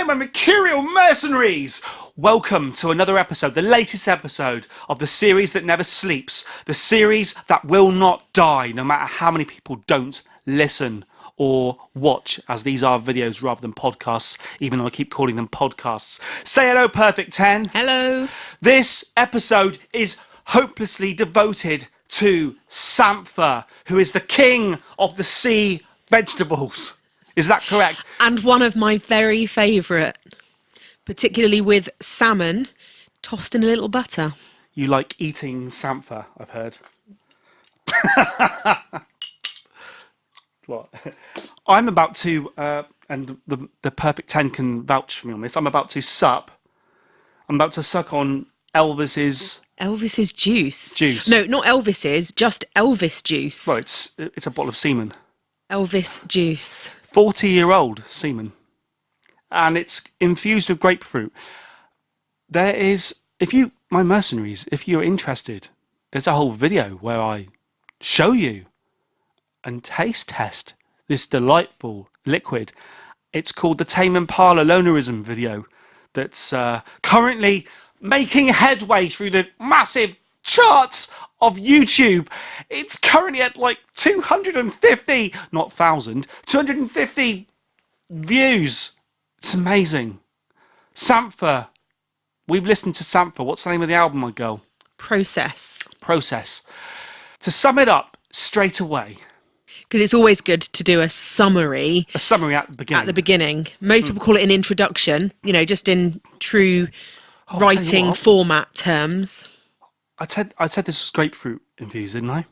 my Mercurial mercenaries! Welcome to another episode, the latest episode of the series that never sleeps, the series that will not die, no matter how many people don't listen or watch, as these are videos rather than podcasts, even though I keep calling them podcasts. Say hello, Perfect 10. Hello. This episode is hopelessly devoted to Sampha, who is the king of the sea vegetables. Is that correct? And one of my very favourite, particularly with salmon tossed in a little butter. You like eating Sampha, I've heard. What? I'm about to, and the Perfect 10 can vouch for me on this, I'm about to suck on Elvis's juice. No, not Elvis's, just Elvis juice. Well, it's a bottle of semen. Elvis juice. 40-year-old semen. And it's infused with grapefruit. There is, my mercenaries, if you're interested, there's a whole video where I show you and taste test this delightful liquid. It's called the Tame Impala Lonerism video that's currently making headway through the massive charts of YouTube. It's currently at like 250 views. It's amazing. Sampha. We've listened to Sampha. What's the name of the album, my girl? Process. To sum it up straight away. Because it's always good to do a summary. A summary at the beginning. Most people call it an introduction, just in true writing format terms. I said this was grapefruit infused, didn't I?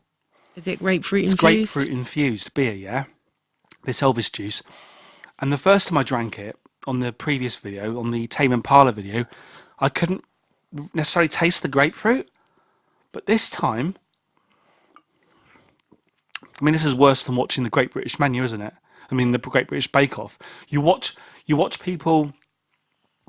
Is it grapefruit infused? It's grapefruit infused beer, yeah? This Elvis juice. And the first time I drank it, on the previous video, on the Tame Impala video, I couldn't necessarily taste the grapefruit. But this time, I mean, this is worse than watching the Great British Menu, isn't it? I mean, the Great British Bake Off. You watch people.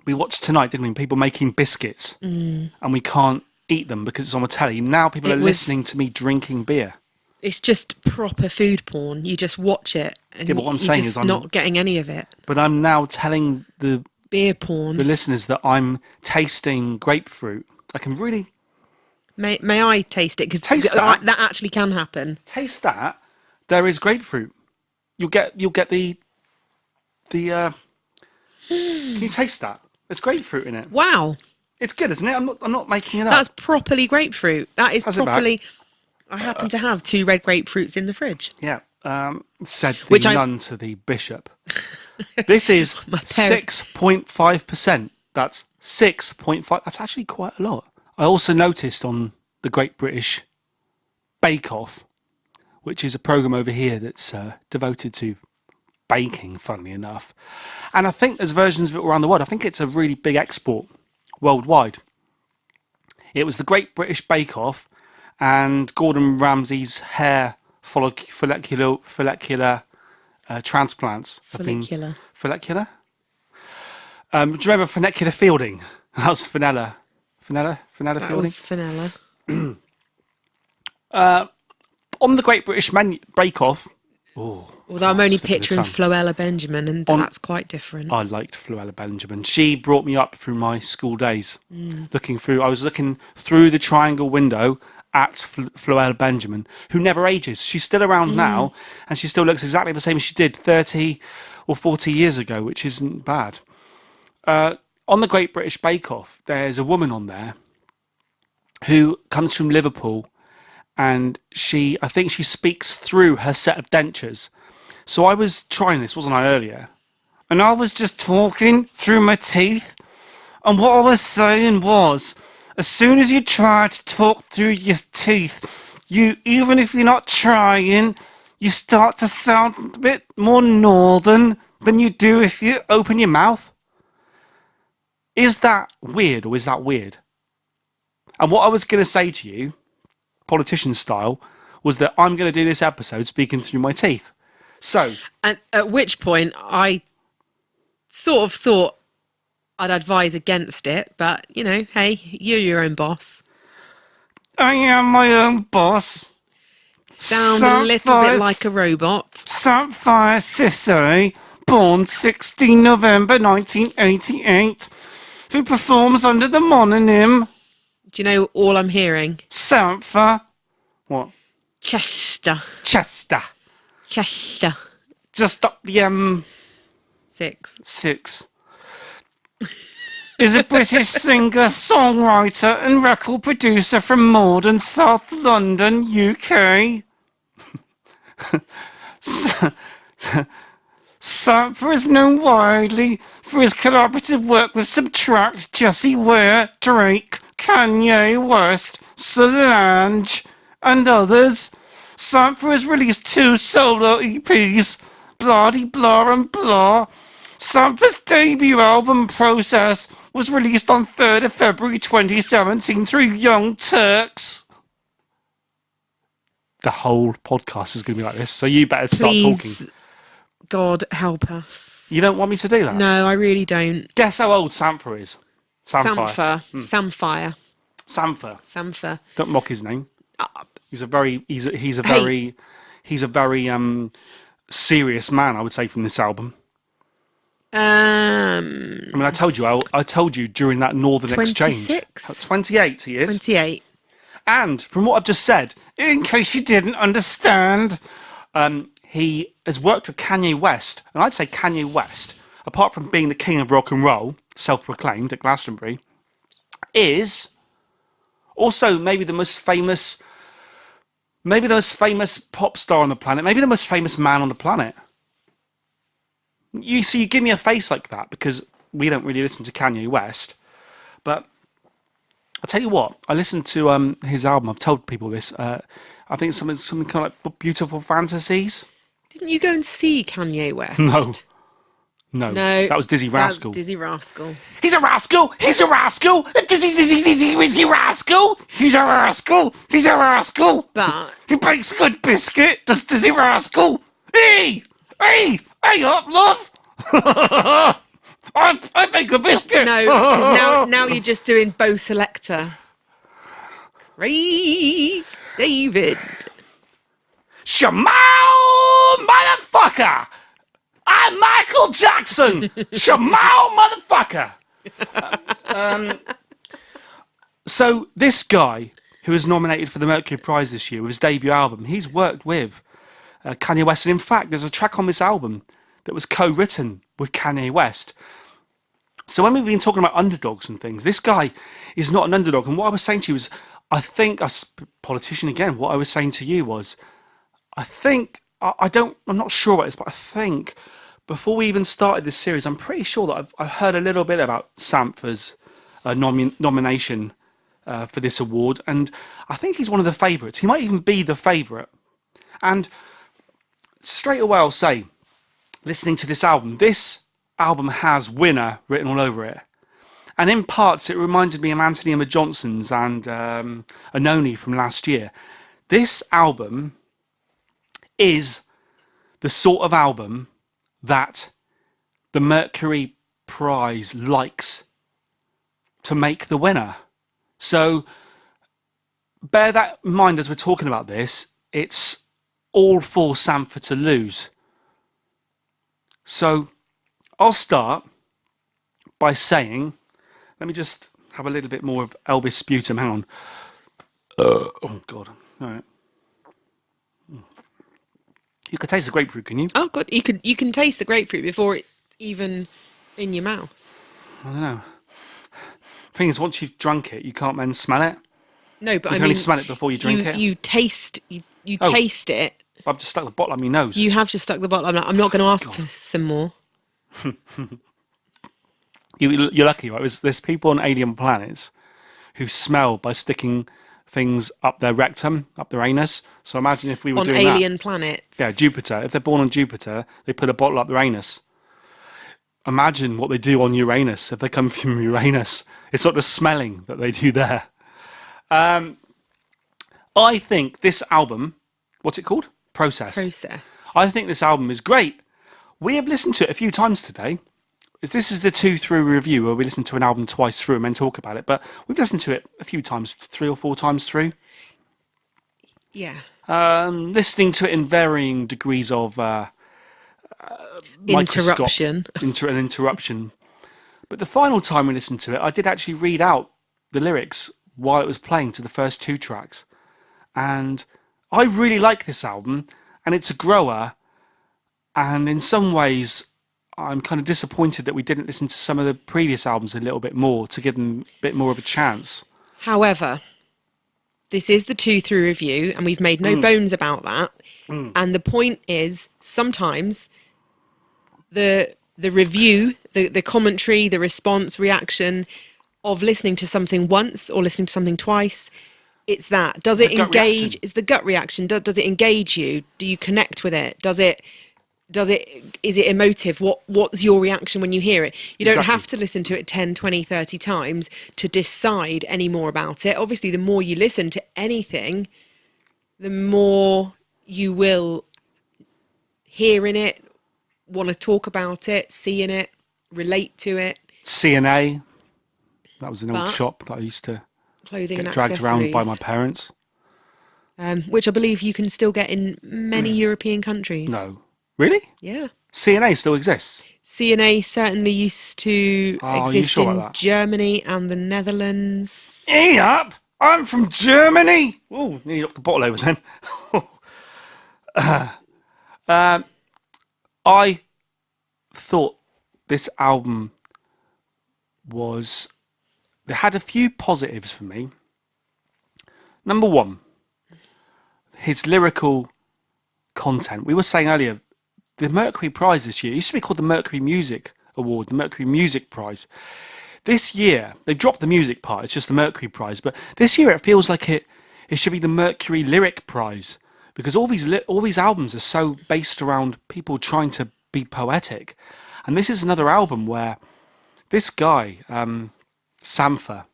We watched tonight, didn't we? People making biscuits, and we can't eat them because it's on the telly. Now people are listening to me drinking beer. It's just proper food porn. You just watch it, and what I'm saying is I'm not getting any of it. But I'm now telling the beer porn, the listeners, that I'm tasting grapefruit. I can really. May I taste it? Because that actually can happen. Taste that. There is grapefruit. You'll get the. Can you taste that? There's grapefruit in it. Wow. It's good, isn't it? I'm not making it up. That's properly grapefruit. That is properly. I happen to have 2 red grapefruits in the fridge. Yeah. Said the nun to the bishop. This is 6.5%. That's 6.5. That's actually quite a lot. I also noticed on the Great British Bake Off, which is a programme over here that's devoted to baking, funnily enough. And I think there's versions of it around the world. I think it's a really big export worldwide. It was the Great British Bake Off and Gordon Ramsay's hair follicular transplants. Follicular? Do you remember Fennecular Fielding? That was Fenella Fielding? That was Fenella. On the Great British Bake Off. Although I'm only picturing Floella Benjamin, and that's quite different. I liked Floella Benjamin. She brought me up through my school days. I was looking through the triangle window at Floella Benjamin, who never ages. She's still around now, and she still looks exactly the same as she did 30 or 40 years ago, which isn't bad. On the Great British Bake Off, there's a woman on there who comes from Liverpool, and I think she speaks through her set of dentures. So I was trying this, wasn't I, earlier? And I was just talking through my teeth. And what I was saying was, as soon as you try to talk through your teeth, even if you're not trying, you start to sound a bit more northern than you do if you open your mouth. Is that weird, or is that weird? And what I was going to say to you, politician style, was that I'm going to do this episode speaking through my teeth. So, and at which point I sort of thought I'd advise against it, but hey, you're your own boss. I am my own boss. Sound a little bit like a robot. Sapphire Cicero born 16 November 1988, who performs under the mononym Do you know all I'm hearing? Sampha. What? Chester. Chester. Chester. Just up the Six. Is a British singer, songwriter, and record producer from Morden, South London, UK. Sampha is known widely for his collaborative work with Subtract, Jessie Ware, Drake, Kanye West, Solange, and others. Sampha has released 2 solo EPs, Blah-de Blah and Blah. Sampha's debut album, Process, was released on 3rd of February 2017 through Young Turks. The whole podcast is going to be like this, so you better start talking. God help us. You don't want me to do that? No, I really don't. Guess how old Sampha is? Sampha. Samphire. Sampha. Don't mock his name. He's a very serious man, I would say, from this album. I mean, I told you during that Northern 26? Exchange. 28 he is. 28. And from what I've just said, in case you didn't understand, he has worked with Kanye West. And I'd say Kanye West, apart from being the king of rock and roll, self-proclaimed at Glastonbury, is also maybe the most famous pop star on the planet, maybe the most famous man on the planet. You give me a face like that because we don't really listen to Kanye West. But I'll tell you what, I listened to his album. I've told people this. I think it's something kind of like Beautiful Fantasies. Didn't you go and see Kanye West? No. That was Dizzy Rascal. Dizzy Rascal. He's a rascal! He's a rascal! Dizzy Rascal! He's a rascal! He's a rascal! But he bakes a good biscuit, does Dizzy Rascal? Hey up, love! I bake a biscuit! no, because now you're just doing Bo Selector. Ray David. Shamal, motherfucker! I'm Michael Jackson! Shamal, motherfucker! So this guy, who was nominated for the Mercury Prize this year with his debut album, he's worked with Kanye West. And in fact, there's a track on this album that was co-written with Kanye West. So when we've been talking about underdogs and things, this guy is not an underdog. And what I was saying to you was, I think, as a politician again, what I was saying to you was, I'm not sure about this, but I think before we even started this series, I'm pretty sure that I've heard a little bit about Sampha's nomination for this award. And I think he's one of the favourites. He might even be the favourite. And straight away I'll say, listening to this album has winner written all over it. And in parts, it reminded me of Anthony and the Johnsons and Anoni from last year. This album is the sort of album that the Mercury Prize likes to make the winner. So bear that in mind as we're talking about this. It's all for Sampha to lose. So I'll start by saying, let me just have a little bit more of Elvis sputum. Hang on. Oh, God. All right. You can taste the grapefruit, can you? Oh, God. You can taste the grapefruit before it's even in your mouth. I don't know. The thing is, once you've drunk it, you can't then smell it. No, but you can only smell it before you drink it. You taste taste it. I've just stuck the bottle up my nose. You have just stuck the bottle. I'm not going to ask for some more. You're lucky, right? There's people on alien planets who smell by sticking things up their rectum, up their anus. So imagine if we were on doing alien that. planets. Yeah, Jupiter. If they're born on Jupiter, they put a bottle up their anus. Imagine what they do on Uranus if they come from Uranus. It's not the smelling that they do there. I think this album, what's it called? Process. I think this album is great. We have listened to it a few times today. This is the 2-through review where we listen to an album twice through and then talk about it. But we've listened to it a few times, 3 or 4 times through. Yeah. Listening to it in varying degrees of Interruption. An interruption. But the final time we listened to it, I did actually read out the lyrics while it was playing to the first 2 tracks. And I really like this album, and it's a grower. And in some ways, I'm kind of disappointed that we didn't listen to some of the previous albums a little bit more to give them a bit more of a chance. However, this is the 2-through review, and we've made no bones about that. And the point is, sometimes the review, the commentary, the response, reaction of listening to something once or listening to something twice, it's that. Does it engage? It's the gut reaction. Does it engage you? Do you connect with it? Is it emotive? What's your reaction when you hear it? You don't have to listen to it 10, 20, 30 times to decide any more about it. Obviously, the more you listen to anything, the more you will hear in it, want to talk about it, see in it, relate to it. C&A, that was an old shop that I used to clothing get and dragged around by accessories. my parents. Which I believe you can still get in many European countries. No. Really? Yeah. C&A still exists? C&A certainly used to exist sure in about that? Germany and the Netherlands. Hey up! I'm from Germany! Oh, nearly knocked the bottle over then. I thought this album it had a few positives for me. Number one, his lyrical content. We were saying earlier, the Mercury Prize this year used to be called the Mercury Music Award, the Mercury Music Prize. This year, they dropped the music part, it's just the Mercury Prize, but this year it feels like it should be the Mercury Lyric Prize, because all these albums are so based around people trying to be poetic. And this is another album where this guy, Sampha,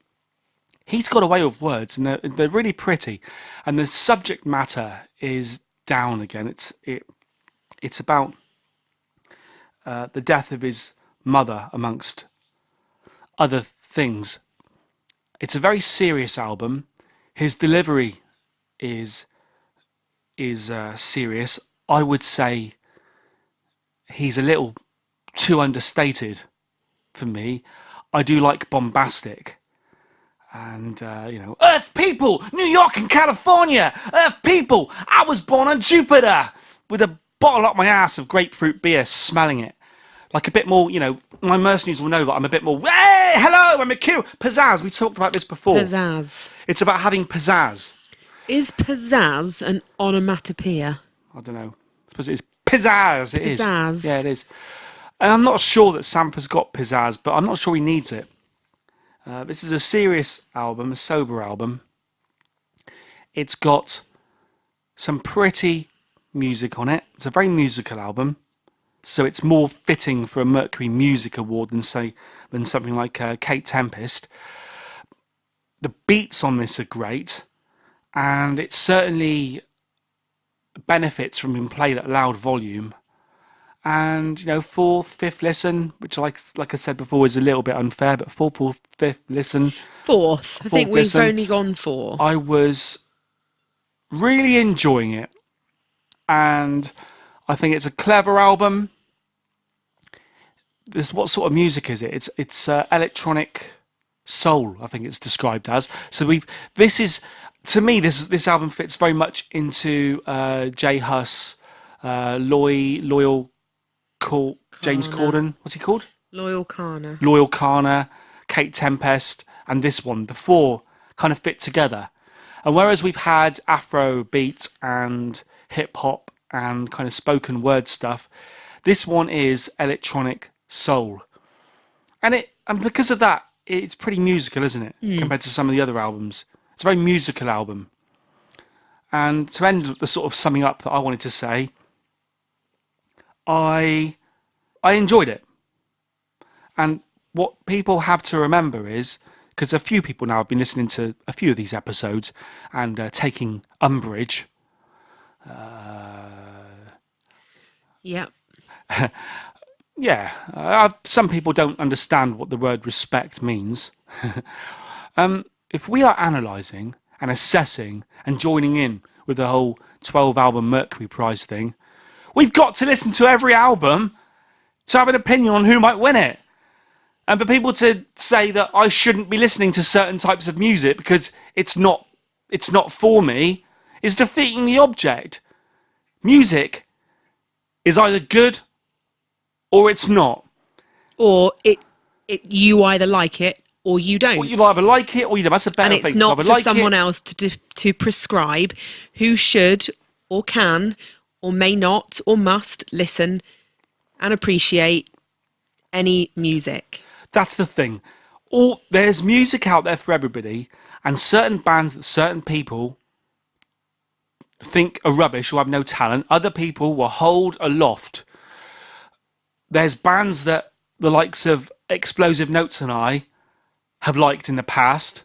he's got a way with words, and they're really pretty, and the subject matter is down again. It's about the death of his mother, amongst other things. It's a very serious album. His delivery is serious. I would say he's a little too understated for me. I do like bombastic. And, Earth people, New York and California, Earth people, I was born on Jupiter, with a bottle up my ass of grapefruit beer, smelling it. Like a bit more, my mercenaries will know that I'm a bit more, hey, hello, I'm Mercurial. Pizzazz, we talked about this before. Pizzazz. It's about having pizzazz. Is pizzazz an onomatopoeia? I don't know. I suppose it is. Pizzazz, it is. Pizzazz. Yeah, it is. And I'm not sure that Sampha's got pizzazz, but I'm not sure he needs it. This is a serious album, a sober album. It's got some pretty music on it. It's a very musical album, so it's more fitting for a Mercury Music Award than something like Kate Tempest. The beats on this are great, and it certainly benefits from being played at loud volume. And, fourth, fifth listen, which like I said before is a little bit unfair, but fourth, fifth listen. Fourth. I think we've only gone 4. I was really enjoying it. And I think it's a clever album. What sort of music is it? It's electronic soul, I think it's described as. So this album fits very much into J Hus, Loyal James Corden, what's he called? Loyal Kana, Kate Tempest, and this one. The 4 kind of fit together. And whereas we've had Afro beat and hip hop and kind of spoken word stuff, this one is electronic soul. And because of that, it's pretty musical, isn't it? Compared to some of the other albums. It's a very musical album. And to end the sort of summing up that I wanted to say, I enjoyed it. And what people have to remember is, because a few people now have been listening to a few of these episodes and taking umbrage. Yep. Yeah. Some people don't understand what the word respect means. If we are analysing and assessing and joining in with the whole 12-album Mercury Prize thing, We've got to listen to every album to have an opinion on who might win it. And for people to say that I shouldn't be listening to certain types of music because it's not for me is defeating the object. Music is either good or it's not. Or you either like it or you don't. Or you either like it or you don't. That's a better thing. And it's not for someone else to prescribe who should or can or may not or must listen and appreciate any music. That's the thing. There's music out there for everybody, and certain bands that certain people think are rubbish or have no talent, other people will hold aloft. There's bands that the likes of Explosive Notes and I have liked in the past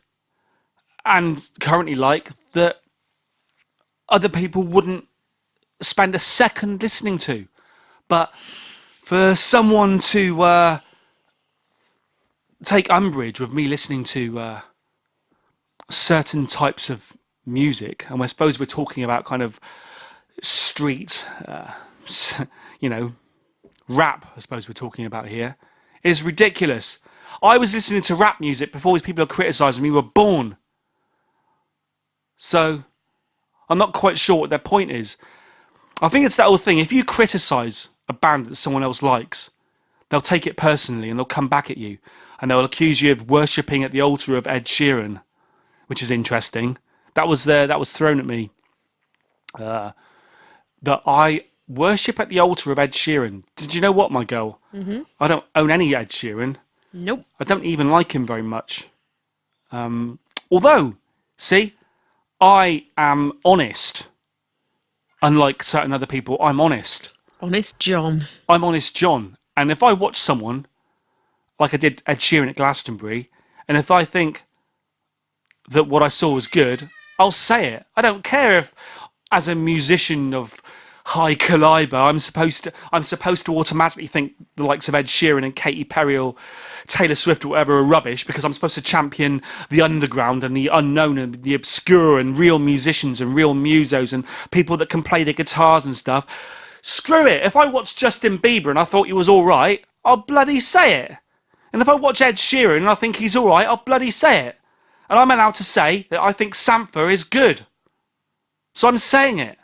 and currently like that other people wouldn't spend a second listening to. But for someone to take umbrage with me listening to certain types of music, and I suppose we're talking about kind of street, rap, I suppose we're talking about here, is ridiculous. I was listening to rap music before these people are criticising me were born. So I'm not quite sure what their point is. I think it's that old thing. If you criticise a band that someone else likes, they'll take it personally and they'll come back at you and they'll accuse you of worshipping at the altar of Ed Sheeran, which is interesting. That was thrown at me. That I worship at the altar of Ed Sheeran. Did you know what, my girl? Mm-hmm. I don't own any Ed Sheeran. Nope. I don't even like him very much. Although, see, I am honest. Unlike certain other people, I'm honest. Honest John. I'm Honest John. And if I watch someone, like I did Ed Sheeran at Glastonbury, and if I think that what I saw was good, I'll say it. I don't care if, as a musician of high caliber, I'm supposed to automatically think the likes of Ed Sheeran and Katy Perry or Taylor Swift or whatever are rubbish because I'm supposed to champion the underground and the unknown and the obscure and real musicians and real musos and people that can play the guitars and stuff. Screw it. If I watch Justin Bieber and I thought he was all right, I'll bloody say it. And if I watch Ed Sheeran and I think he's all right, I'll bloody say it. And I'm allowed to say that I think Sampha is good. So I'm saying it.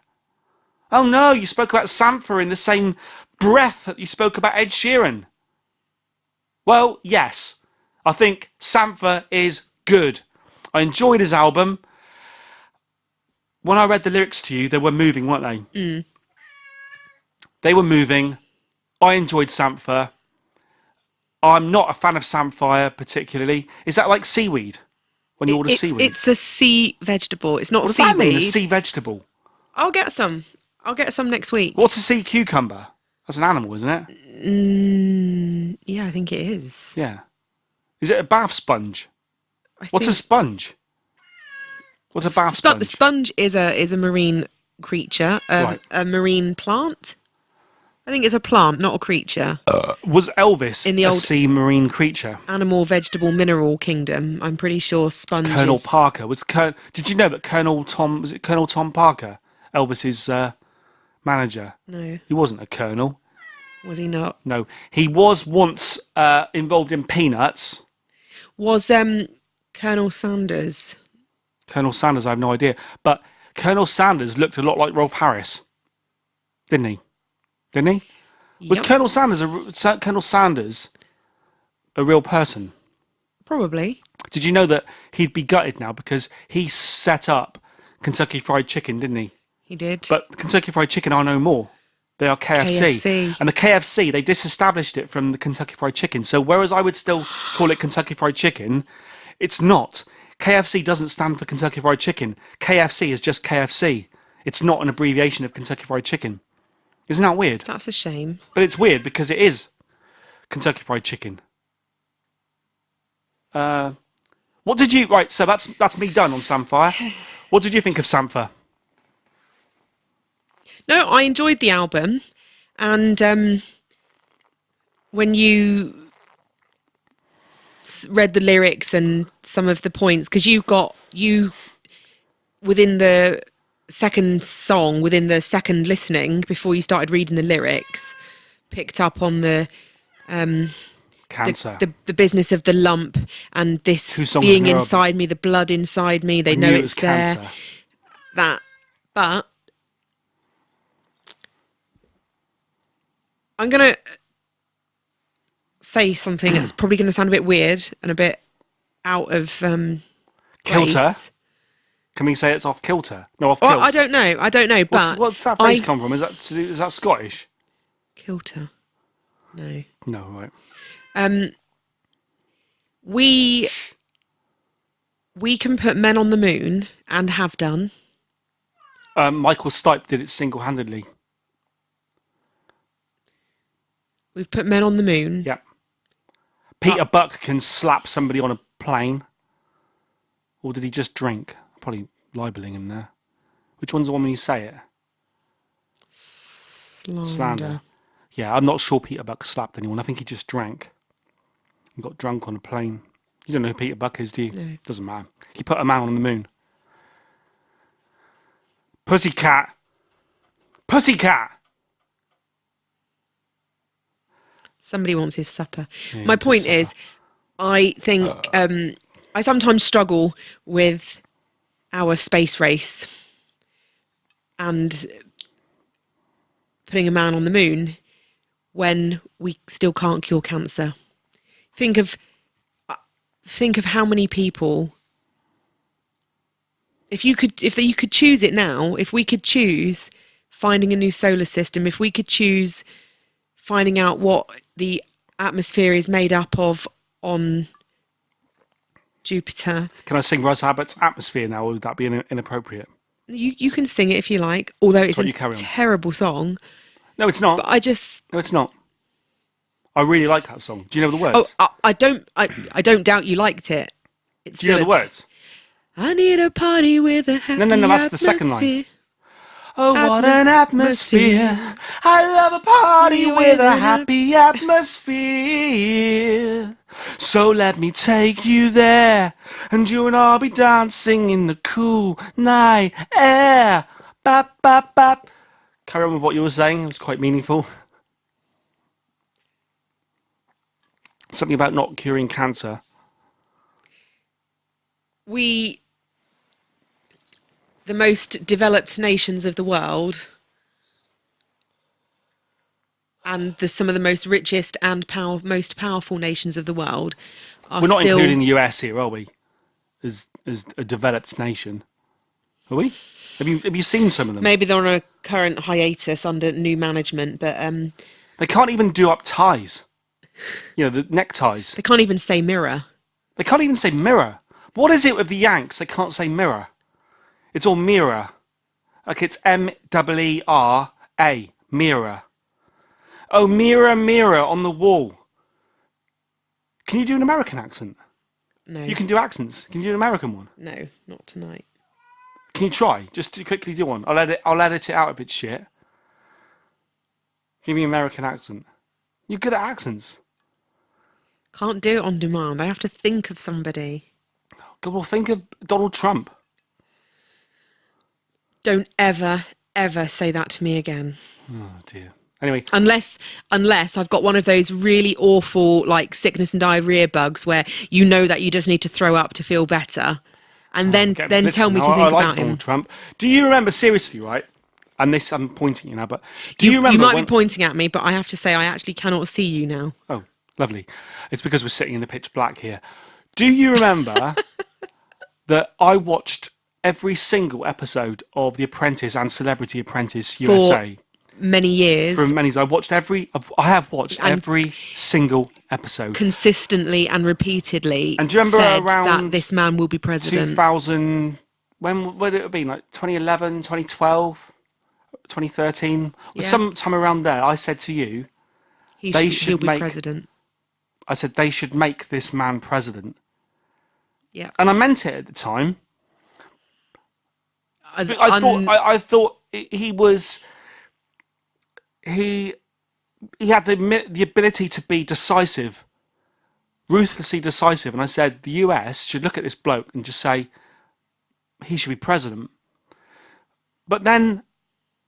Oh no, you spoke about Sampha in the same breath that you spoke about Ed Sheeran. Well, yes. I think Sampha is good. I enjoyed his album. When I read the lyrics to you, they were moving, weren't they? Mm. They were moving. I enjoyed Sampha. I'm not a fan of samphire particularly. Is that like seaweed? When you order seaweed? It's a sea vegetable. It's not what does seaweed. That mean, a sea vegetable? I'll get some next week. What's a sea cucumber? That's an animal, isn't it? Yeah, I think it is. Yeah. Is it a bath sponge? What's a sponge? What's a bath sponge? The sponge is a marine creature, right. A marine plant. I think it's a plant, not a creature. Was Elvis in the a old sea marine creature? Animal, vegetable, mineral kingdom. I'm pretty sure sponges. Colonel Parker Did you know that Colonel Tom Parker, Elvis's manager? No, he wasn't a colonel. Was he not? No, he was once involved in Peanuts. Was Colonel Sanders? Colonel Sanders, I have no idea. But Colonel Sanders looked a lot like Rolf Harris, didn't he? Didn't he? Yep. Was Colonel Sanders a real person? Probably. Did you know that he'd be gutted now because he set up Kentucky Fried Chicken, didn't he? He did. But Kentucky Fried Chicken are no more. They are KFC. And the KFC, they disestablished it from the Kentucky Fried Chicken. So whereas I would still call it Kentucky Fried Chicken, it's not. KFC doesn't stand for Kentucky Fried Chicken. KFC is just KFC. It's not an abbreviation of Kentucky Fried Chicken. Isn't that weird? That's a shame. But it's weird because it is Kentucky Fried Chicken. What did you... Right, so that's me done on Samphire. What did you think of Sampha? No, I enjoyed the album. And when you read the lyrics and some of the points, because you within the second song within the second listening before you started reading the lyrics picked up on the Cancer. the business of the lump and Two this songs being in a row. inside me, the blood inside me. They I know knew it it's was there. cancer. But I'm gonna say something that's probably going to sound a bit weird and a bit out of Kilter. place. Can we say it's off kilter? No, off Oh, kilt. I don't know, but What's that phrase come from? Is that Scottish? kilter. No. No, right. We can put men on the moon and have done. Michael Stipe did it single-handedly. We've put men on the moon. Yeah. Peter Buck can slap somebody on a plane. Or did he just drink? Probably libeling him there. Which one's the one when you say it? Slander. Yeah, I'm not sure Peter Buck slapped anyone. I think he just drank. And got drunk on a plane. You don't know who Peter Buck is, do you? No. Doesn't matter. He put a man on the moon. Pussycat. Pussycat. Somebody wants his supper. Yeah, My wants his point supper. is, I think I sometimes struggle with our space race and putting a man on the moon when we still can't cure cancer. Think of how many people. If you could choose it now, if we could choose finding a new solar system, if we could choose finding out what the atmosphere is made up of on Jupiter. Can I sing Russ Abbott's Atmosphere now, or would that be inappropriate? You can sing it if you like, although it's Sorry, a you carry on. terrible song. No, it's not. But I just No, it's not. I really like that song. Do you know the words? I don't doubt you liked it. It's Do you know the still words? I need a party with a happy No, that's the second line. atmosphere. Oh, what an atmosphere. I love a party with a happy atmosphere. So let me take you there, and you and I'll be dancing in the cool night air. Bap, bap, bap. Carry on with what you were saying. It was quite meaningful. Something about not curing cancer. The most developed nations of the world and some of the most richest and most powerful nations of the world are We're not still... including the US here, are we? As a developed nation. Are we? Have you seen some of them? Maybe they're on a current hiatus under new management, but They can't even do up ties. You know, the neckties. they can't even say mirror. They can't even say mirror. What is it with the Yanks? They can't say mirror. It's all mirror. Like it's M-E-E-R-A. Mirror. Oh, mirror, mirror on the wall. Can you do an American accent? No. You can do accents. Can you do an American one? No, not tonight. Can you try? Just to quickly do one. I'll edit it out if it's shit. Give me an American accent. You're good at accents. Can't do it on demand. I have to think of somebody. God, well, think of Donald Trump. Don't ever say that to me again. Oh dear. Anyway, Unless I've got one of those really awful like sickness and diarrhea bugs where you know that you just need to throw up to feel better, and then tell me to think I like about him. Donald Trump. Do you remember, seriously, right? And this, I'm pointing at you now, but do you remember? You might be pointing at me, but I have to say I actually cannot see you now. Oh, lovely. It's because we're sitting in the pitch black here. Do you remember that I watched every single episode of The Apprentice and Celebrity Apprentice USA? Many years. For many years. I have watched every single episode. Consistently and repeatedly. And do you remember said around that this man will be president? 2000, when would it have been? Like 2011, 2012, 2013? Yeah. Sometime around there, I said to you, He'll be president. I said they should make this man president. Yeah. And I meant it at the time. As I thought he was... He had the ability to be decisive, ruthlessly decisive. And I said the US should look at this bloke and just say he should be president. But then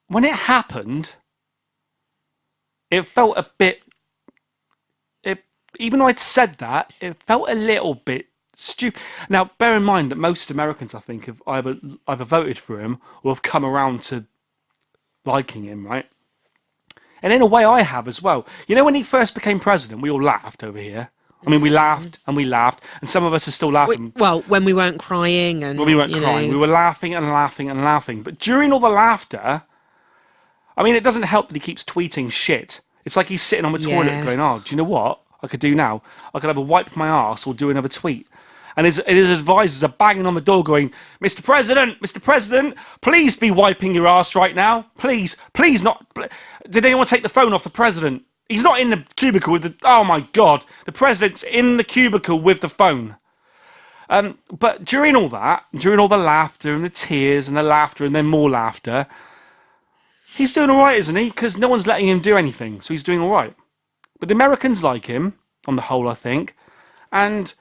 when it happened, it felt a bit. Even though I'd said that, it felt a little bit stupid. Now, bear in mind that most Americans, I think, have either voted for him or have come around to liking him, right? And in a way, I have as well. You know, when he first became president, we all laughed over here. I mean, we laughed, and some of us are still laughing. Well, when we weren't crying and When we weren't crying, we were laughing and laughing and laughing. But during all the laughter, I mean, it doesn't help that he keeps tweeting shit. It's like he's sitting on the toilet going, "Oh, do you know what I could do now? I could either wipe my arse or do another tweet." And his advisors are banging on the door going, Mr. President, please be wiping your arse right now. Please not. Did anyone take the phone off the president? He's not in the cubicle with the... Oh, my God. The president's in the cubicle with the phone. But during all that, during all the laughter and the tears and the laughter and then more laughter, he's doing all right, isn't he? Because no one's letting him do anything, so he's doing all right. But the Americans like him, on the whole, I think. And...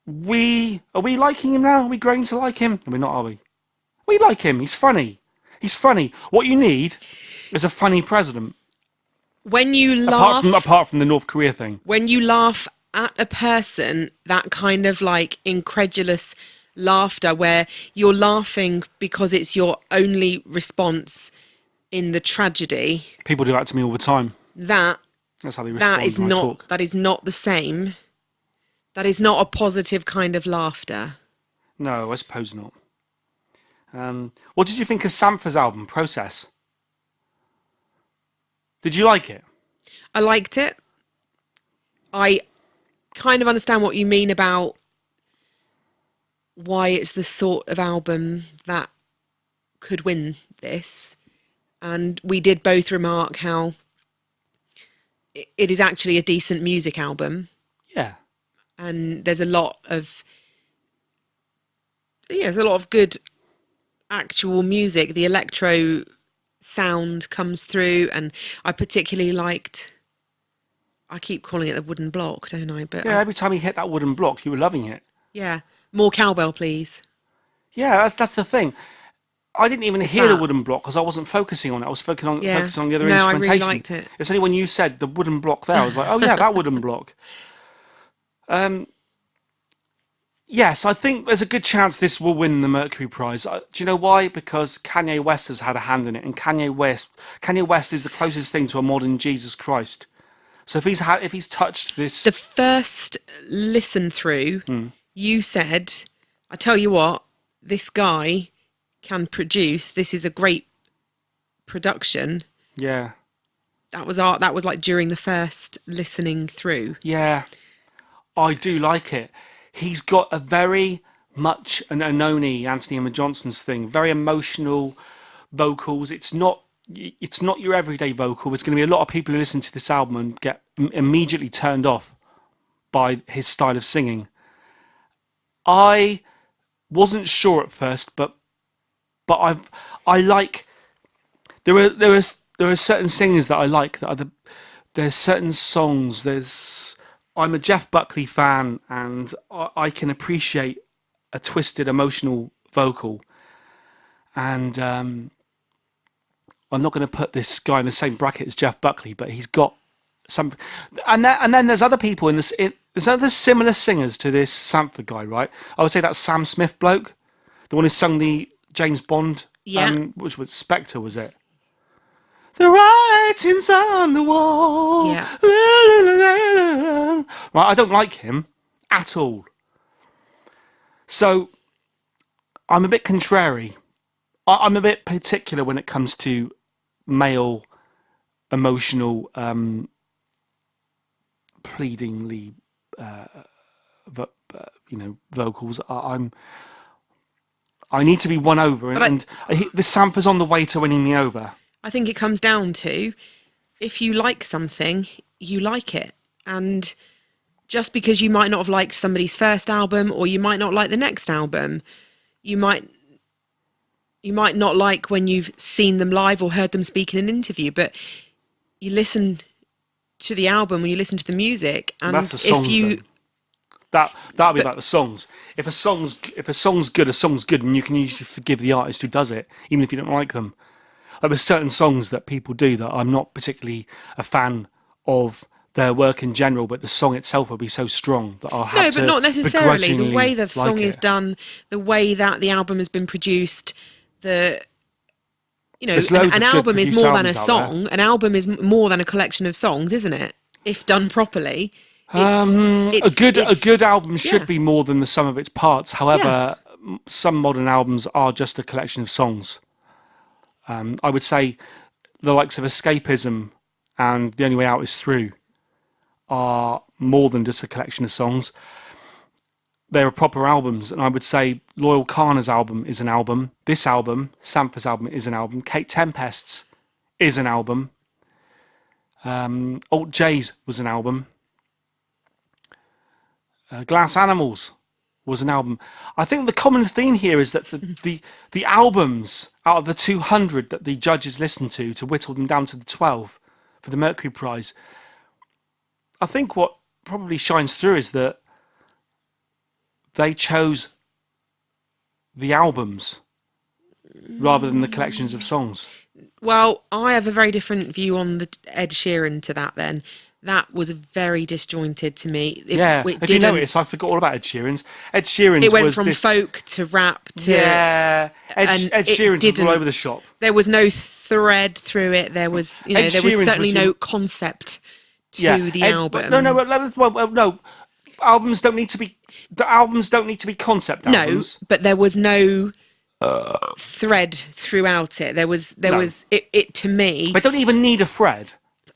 Are we liking him now? Are we growing to like him? No, we're not, are we? We like him. He's funny. He's funny. What you need is a funny president. When you laugh... Apart from the North Korea thing. When you laugh at a person, that kind of like incredulous laughter where you're laughing because it's your only response in the tragedy. People do that to me all the time. That's how they respond when I talk. That is not the same. That is not a positive kind of laughter. No, I suppose not. What did you think of Sampha's album, Process? Did you like it? I liked it. I kind of understand what you mean about why it's the sort of album that could win this. And we did both remark how it is actually a decent music album. Yeah. And there's a lot of good actual music. The electro sound comes through, and I particularly liked... I keep calling it the wooden block, don't I? But yeah, every time he hit that wooden block, you were loving it. Yeah. More cowbell, please. Yeah, that's the thing. I didn't even hear the wooden block because I wasn't focusing on it. I was focusing on the other instrumentation. No, I really liked it. It's only when you said the wooden block there, I was like, oh yeah, that wooden block. Yes, I think there's a good chance this will win the Mercury Prize. Do you know why? Because Kanye West has had a hand in it, and Kanye West is the closest thing to a modern Jesus Christ. So if he's touched this, the first listen through, you said, "I tell you what, this guy can produce. This is a great production." Yeah, that was art. That was like during the first listening through. Yeah, I do like it. He's got a very much an Ononi, Anthony Emma Johnson's thing, very emotional vocals. It's not your everyday vocal. There's going to be a lot of people who listen to this album and get immediately turned off by his style of singing. I wasn't sure at first, but I like... There are certain singers that I like. There's certain songs. I'm a Jeff Buckley fan, and I can appreciate a twisted, emotional vocal. And I'm not going to put this guy in the same bracket as Jeff Buckley, but he's got some. And then there's other people in this. There's other similar singers to this Sampha guy, right? I would say that Sam Smith bloke, the one who sung the James Bond, which was Spectre, was it? The writing's on the wall. Yeah. Right, I don't like him at all. So I'm a bit contrary. I'm a bit particular when it comes to male emotional, pleadingly, vocals. I need to be won over, and the Sampha's on the way to winning me over. I think it comes down to, if you like something, you like it. And just because you might not have liked somebody's first album, or you might not like the next album, you might not like when you've seen them live or heard them speak in an interview, but you listen to the album, when you listen to the music, and that's the songs, That'll be about the songs. If a song's good, a song's good, and you can usually forgive the artist who does it, even if you don't like them. Like there's certain songs that people do that I'm not particularly a fan of their work in general, but the song itself will be so strong that I'll have to. No, but not necessarily. The way the song like is done, the way that the album has been produced, an album is more than a song. An album is more than a collection of songs, isn't it? If done properly. A good album should be more than the sum of its parts. However, some modern albums are just a collection of songs. I would say the likes of Escapism and The Only Way Out Is Through are more than just a collection of songs. They're proper albums, and I would say Loyal Kana's album is an album. This album, Sampha's album, is an album. Kate Tempest's is an album. Alt J's was an album. Glass Animals was an album. I think the common theme here is that the albums out of the 200 that the judges listened to whittle them down to the 12 for the Mercury Prize, I think what probably shines through is that they chose the albums rather than the collections of songs. Well, I have a very different view on the Ed Sheeran to that then. That was very disjointed to me. If you notice, I forgot all about Ed Sheeran's. Ed Sheeran's it went from folk to rap to... Yeah, Ed Sheeran's was all over the shop. There was no thread through it. There was, there was certainly no concept to the album. No. Albums don't need to be... The albums don't need to be concept albums. No, but there was no thread throughout it. There was it to me. They don't even need a thread.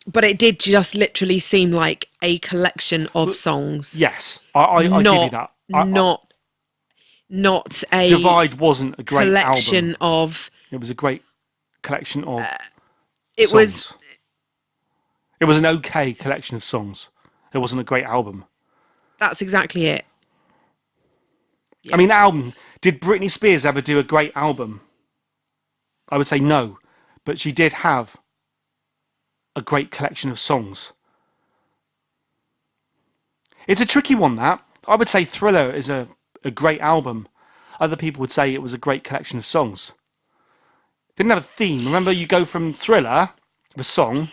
But it did just literally seem like a collection of songs. Yes, I give you that. Not a Divide wasn't a great collection album. Of. It was a great collection of. It songs. It was an okay collection of songs. It wasn't a great album. That's exactly it. Yeah. I mean, album. Did Britney Spears ever do a great album? I would say no, but she did have a great collection of songs. It's a tricky one, that. I would say Thriller is a great album. Other people would say it was a great collection of songs. It didn't have a theme. Remember, you go from Thriller, the song,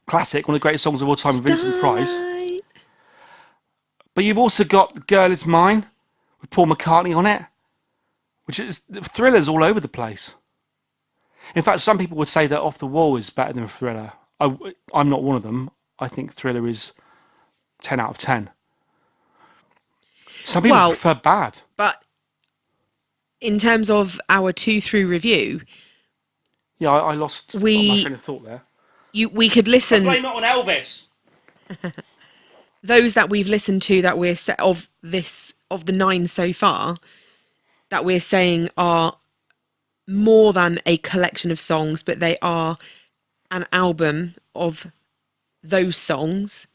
classic, one of the greatest songs of all time, with Vincent Price. But you've also got Girl Is Mine, with Paul McCartney on it, which is... Thriller's all over the place. In fact, some people would say that Off the Wall is better than Thriller. I'm not one of them. I think Thriller is 10 out of 10. Some people prefer Bad. But in terms of our 2-through review... Yeah, I lost my train of thought there. We could listen... Blame it on Elvis! Those that we've listened to that we're of the 9 so far, that we're saying are more than a collection of songs, but they are an album of those songs.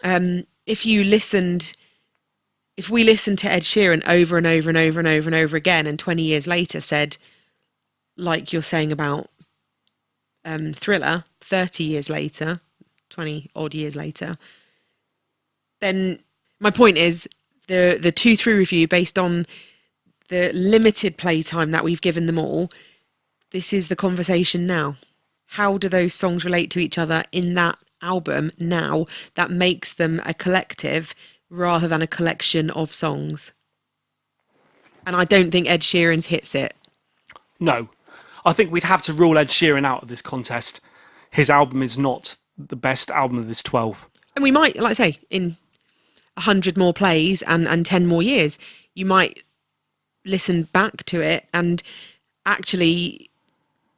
If we listened to Ed Sheeran over and over and over and over and over again, and 20 years later said, like you're saying about Thriller, 30 years later, 20 odd years later, then my point is the 2-through review based on the limited playtime that we've given them all, this is the conversation now. How do those songs relate to each other in that album now that makes them a collective rather than a collection of songs? And I don't think Ed Sheeran's hits it. No. I think we'd have to rule Ed Sheeran out of this contest. His album is not the best album of this 12. And we might, like I say, in 100 more plays and 10 more years, you might listen back to it and actually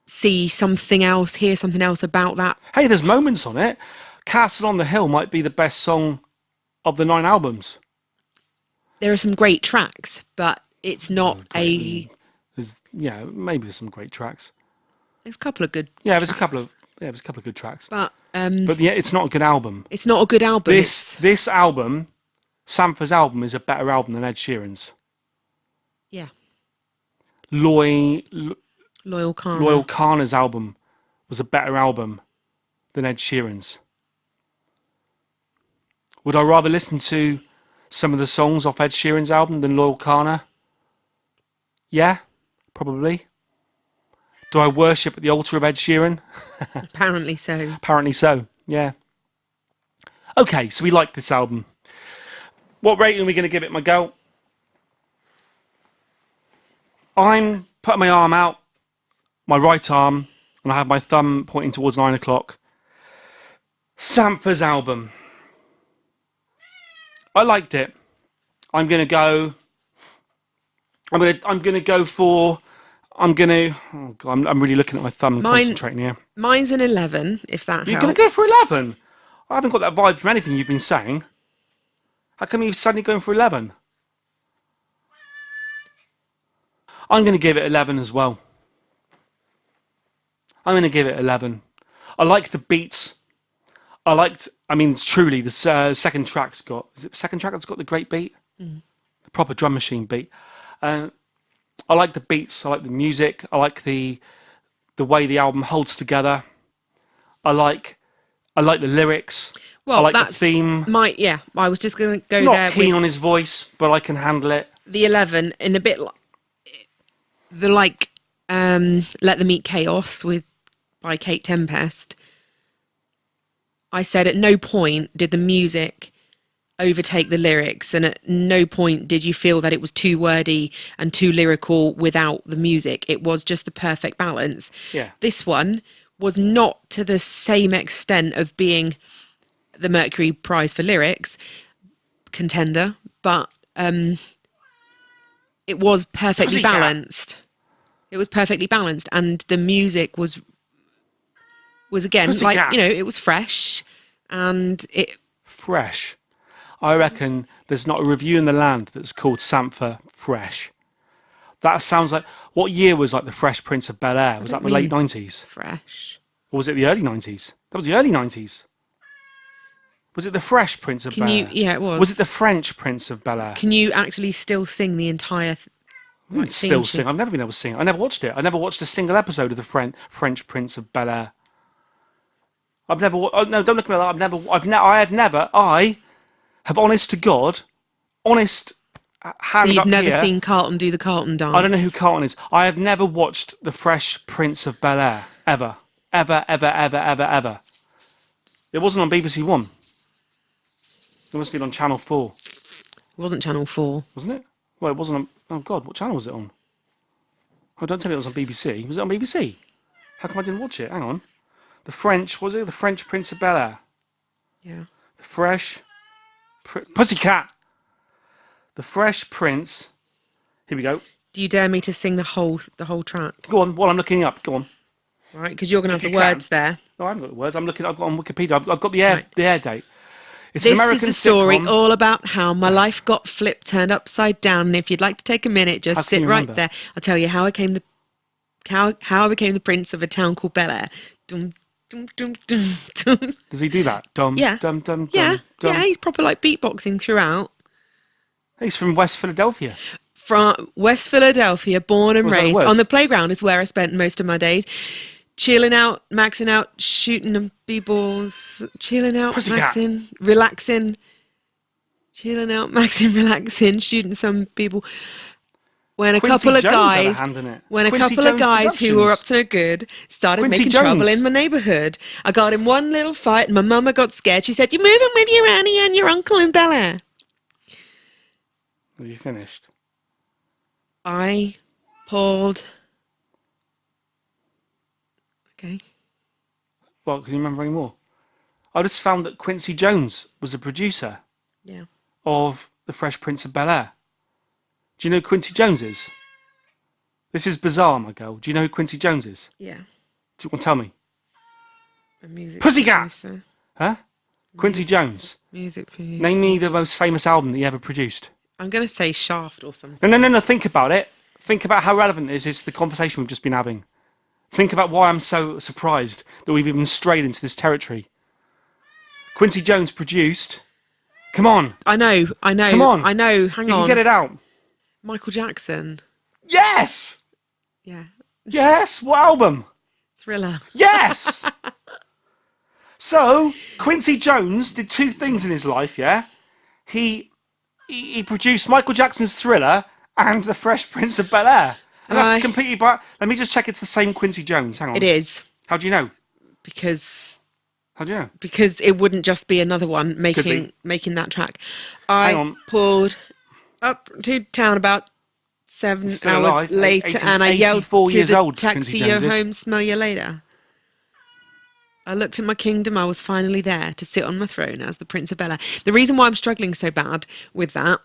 see something else, hear something else about that. Hey, there's moments on it. Castle on the Hill might be the best song of the 9 albums. There are some great tracks, but it's not maybe there's some great tracks. There's a couple of good there's a couple of good tracks. But it's not a good album. It's not a good album. This album, Sampha's album, is a better album than Ed Sheeran's. Yeah. Loyal Kana. Loyal Kana's album was a better album than Ed Sheeran's. Would I rather listen to some of the songs off Ed Sheeran's album, The Loyal Kana? Yeah, probably. Do I worship at the altar of Ed Sheeran? Apparently so. Apparently so, yeah. Okay, so we like this album. What rating are we going to give it, my girl? I'm putting my arm out, my right arm, and I have my thumb pointing towards 9 o'clock. Sampha's album. I liked it. I'm gonna go for. Oh God, I'm really looking at my thumb and concentrating here. Mine's an 11, if that helps. You're gonna go for 11? I haven't got that vibe from anything you've been saying. How come you're suddenly going for 11? I'm gonna give it 11 as well. I'm gonna give it 11. I like the beats. Truly, the second track's got... Is it the second track that's got the great beat? The proper drum machine beat. I like the beats. I like the music. I like the way the album holds together. I like the lyrics. Well, I like that's the theme. I was just going to go Not there keen with on his voice, but I can handle it. the 11 in a bit Let Them Eat Chaos by Kate Tempest. I said at no point did the music overtake the lyrics, and at no point did you feel that it was too wordy and too lyrical without the music. It was just the perfect balance. Yeah. This one was not to the same extent of being the Mercury Prize for lyrics contender, but it was perfectly balanced. It was perfectly balanced, and the music was again, it was fresh, and it... Fresh. I reckon there's not a review in the land that's called Sampha Fresh. That sounds like... What year was like the Fresh Prince of Bel-Air? Was that the late 90s? Fresh. Or was it the early 90s? That was the early 90s. Was it the Fresh Prince of Bel-Air? Yeah, it was. Was it the French Prince of Bel-Air? Can you actually still sing the entire... Still sing. I've never been able to sing it. I never watched it. I never watched a single episode of the French Prince of Bel-Air. I've never. Oh, no, don't look at me like that. I have, honest to God, hand So you've up never here, seen Carlton do the Carlton dance? I don't know who Carlton is. I have never watched the Fresh Prince of Bel-Air ever. Ever. It wasn't on BBC One. It must have been on Channel 4. It wasn't Channel 4. Wasn't it? Well, it wasn't on... Oh, God, what channel was it on? Oh, don't tell me it was on BBC. Was it on BBC? How come I didn't watch it? Hang on. The French Prince of Bel-Air? Yeah. The Fresh... Pussycat! The Fresh Prince... Here we go. Do you dare me to sing the whole track? Go on, while I'm looking up. Go on. Right, because you're going to have If the you words can. there. No, I haven't got the words. I've got on Wikipedia. I've got the air date. It's an This American is the story sitcom. all about how my life got flipped, turned upside down. And if you'd like to take a minute, just How can sit you right remember? there. I'll tell you how I became the prince of a town called Bel-Air. Dum, dum, dum, dum, dum. Does he do that? Dum, Yeah. dum, dum, dum, Yeah, dum. yeah, he's proper like beatboxing throughout. He's from West Philadelphia. From West Philadelphia, born and What's that raised. word? On the playground is where I spent most of my days. Chilling out, maxing out, shooting them b-balls. Chilling out, Pussycat. maxing, relaxing. Chilling out, maxing, relaxing, shooting some people. When a Quincy couple of Jones had a guys, hand in it. when a Quincy couple of Jones guys who were up Productions. to no good started Quincy making trouble Jones. in my neighbourhood. I got in one little fight and my mama got scared. She said, "You're moving with your auntie and your uncle in Bel-Air." Have you finished? I pulled... Okay. Well, can you remember any more? I just found that Quincy Jones was a producer Yeah. of The Fresh Prince of Bel-Air. Do you know who Quincy Jones is? This is bizarre, my girl. Do you know who Quincy Jones is? Yeah. Do you want to tell me? A music Pussycat! producer. Huh? Quincy Jones. Music producer. Name me the most famous album that he ever produced. I'm going to say Shaft or something. No. Think about it. Think about how relevant this is to the conversation we've just been having. Think about why I'm so surprised that we've even strayed into this territory. Quincy Jones produced... Come on. I know. Come on. I know. Hang You on. can get it out. Michael Jackson. Yes! Yeah. Yes! What album? Thriller. Yes! So, Quincy Jones did two things in his life, yeah? He he produced Michael Jackson's Thriller and The Fresh Prince of Bel-Air. And that's completely... Let me just check it's the same Quincy Jones. Hang on. It is. How do you know? Because... How do you know? Because it wouldn't just be another one making that track. I pulled up to town about 7 hours alive. later, and I yelled to years the old, taxi, "You're home, smell you later." I looked at my kingdom. I was finally there to sit on my throne as the Prince of Bel-Air. The reason why I'm struggling so bad with that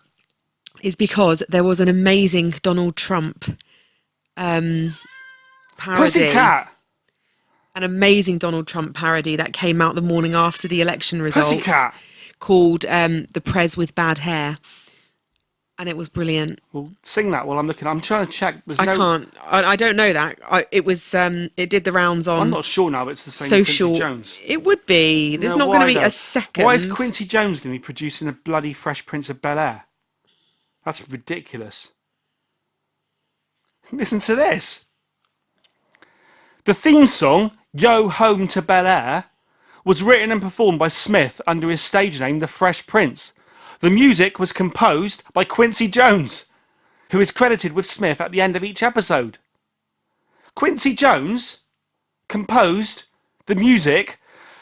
is because there was an amazing Donald Trump parody. Pussycat! An amazing Donald Trump parody that came out the morning after the election results. Pussycat! Called The Prez with Bad Hair. And it was brilliant. Well, sing that while I'm looking. I'm trying to check. I can't. I don't know that. It was. It did the rounds on. I'm not sure now, but it's the same social. Quincy Jones. It would be. There's not going to be a second. Why is Quincy Jones going to be producing a bloody Fresh Prince of Bel-Air? That's ridiculous. Listen to this. The theme song, Yo Home to Bel-Air, was written and performed by Smith under his stage name, The Fresh Prince. The music was composed by Quincy Jones, who is credited with Smith at the end of each episode. Quincy Jones composed the music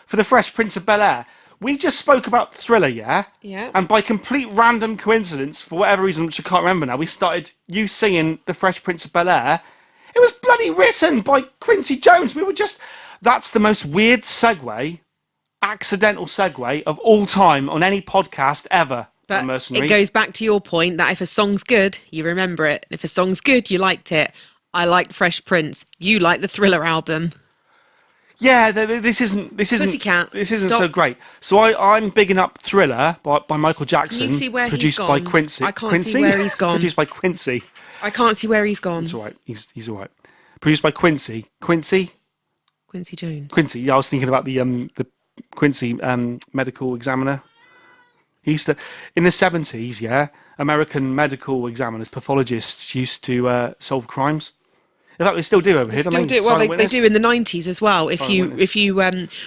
for The Fresh Prince of Bel-Air. We just spoke about Thriller, yeah? Yeah. And by complete random coincidence, for whatever reason, which I can't remember now, we started you singing The Fresh Prince of Bel-Air. It was bloody written by Quincy Jones. We were just... That's the most weird segue, accidental segue of all time on any podcast ever. But it goes back to your point that if a song's good, you remember it. If a song's good, you liked it. I liked Fresh Prince. You liked the Thriller album. Yeah, this isn't Pussycat, stop. So great. So I'm bigging up Thriller by Michael Jackson. Can you see where produced he's by gone? Quincy. I can't see where he's gone. Produced by Quincy. I can't see where he's gone. He's all right. He's all right. Produced by Quincy. Quincy Jones. Quincy. Yeah, I was thinking about the Quincy medical examiner. He used to, in the 70s, yeah, American medical examiners, pathologists used to solve crimes. In fact, they still do over here. Still do. Well, they do in the 90s as well. If you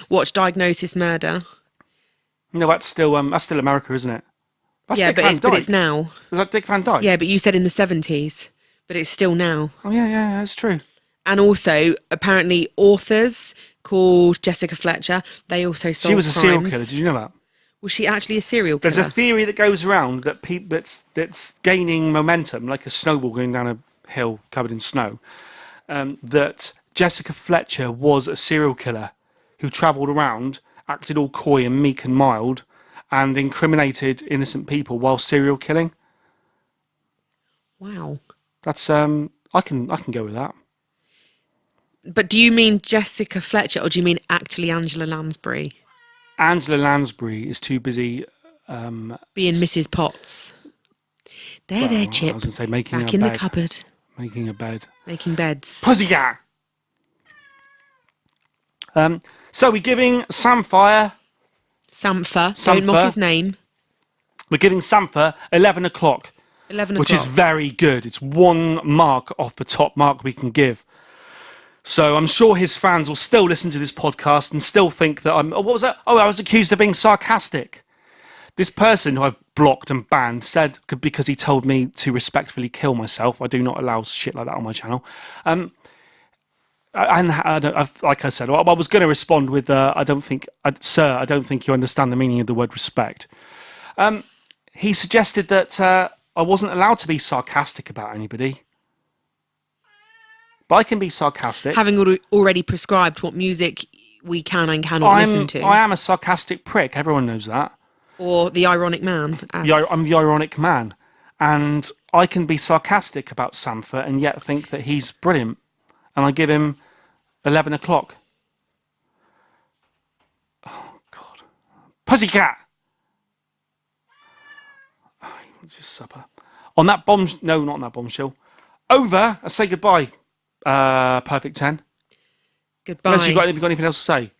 watch Diagnosis Murder. No, that's still America, isn't it? That's yeah, Dick Van Dyke. but it's now. Is that Dick Van Dyke? Yeah, but you said in the 70s, but it's still now. Oh yeah, that's true. And also, apparently, authors called Jessica Fletcher, they also solved She was a serial crimes. killer. Did you know that? Was she actually a serial killer? There's a theory that goes around that that's gaining momentum, like a snowball going down a hill covered in snow. That Jessica Fletcher was a serial killer who travelled around, acted all coy and meek and mild, and incriminated innocent people while serial killing. Wow. That's I can go with that. But do you mean Jessica Fletcher, or do you mean actually Angela Lansbury? Angela Lansbury is too busy being Mrs. Potts. There, Chip. I was going to say making back a in bed. the cupboard. Making a bed. Making beds. Pussycat! So we're giving Sampha. Don't mock his name. We're giving Sampha 11 o'clock. 11 o'clock. Which is very good. It's one mark off the top mark we can give. So I'm sure his fans will still listen to this podcast and still think that I'm... Oh, what was that? Oh, I was accused of being sarcastic. This person who I've blocked and banned said, because he told me to respectfully kill myself, I do not allow shit like that on my channel. And like I said, I was going to respond with, sir, I don't think you understand the meaning of the word respect. He suggested that I wasn't allowed to be sarcastic about anybody. But I can be sarcastic. Having already prescribed what music we can and cannot listen to. I am a sarcastic prick. Everyone knows that. Or the ironic man. I'm the ironic man. And I can be sarcastic about Sampha and yet think that he's brilliant. And I give him 11 o'clock. Oh, God. Pussycat! Oh, what's his supper? On that bombshell. No, not on that bombshell. Over. I say goodbye. Perfect 10. Goodbye. Unless you've got anything else to say.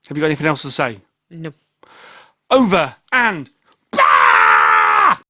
Have you got anything else to say? No. Over and